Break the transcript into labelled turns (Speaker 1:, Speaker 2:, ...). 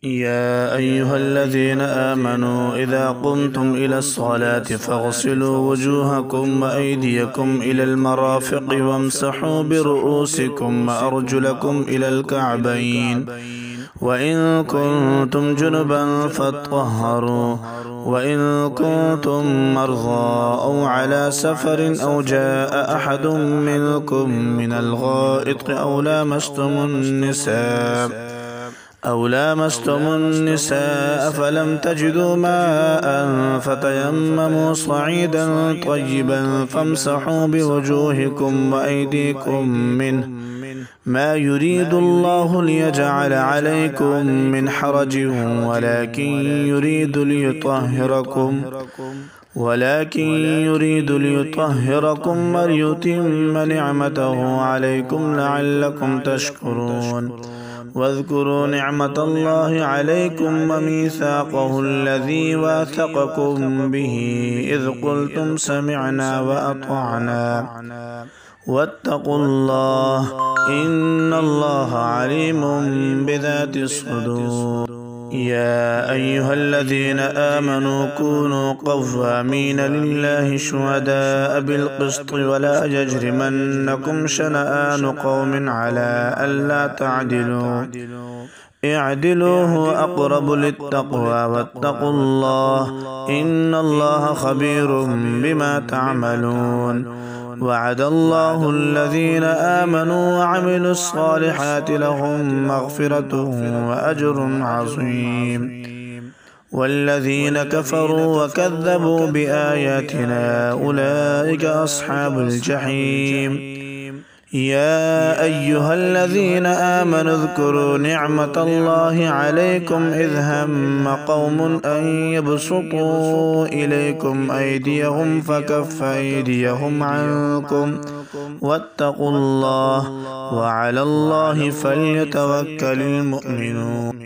Speaker 1: يا أيها الذين آمنوا إذا قمتم إلى الصلاة فاغسلوا وجوهكم وأيديكم إلى المرافق وامسحوا برؤوسكم وأرجلكم إلى الكعبين وإن كنتم جنبا فاطهروا وإن كنتم مرضى أو على سفر أو جاء أحد منكم من الغائط أو لامستم النساء فلم تجدوا ماء فتيمموا صعيدا طيبا فامسحوا بوجوهكم وأيديكم منه ما يريد الله ليجعل عليكم من حرج ولكن يريد ليطهركم وليتم نعمته عليكم لعلكم تشكرون. واذكروا نعمة الله عليكم وميثاقه الذي واثقكم به إذ قلتم سمعنا وأطعنا واتقوا الله إن الله عليم بذات الصدور. يا أيها الذين آمنوا كونوا قوامين لله شهداء بالقسط ولا يجرمنكم شنآن قوم على ألا تعدلوا اعدلوا هو أقرب للتقوى واتقوا الله إن الله خبير بما تعملون. وعد الله الذين آمنوا وعملوا الصالحات لهم مغفرة وأجر عظيم والذين كفروا وكذبوا بآياتنا أولئك أصحاب الجحيم. يا أيها الذين آمنوا اذكروا نعمة الله عليكم إذ هم قوم أن يبسطوا إليكم أيديهم فكف أيديهم عنكم واتقوا الله وعلى الله فليتوكل المؤمنون.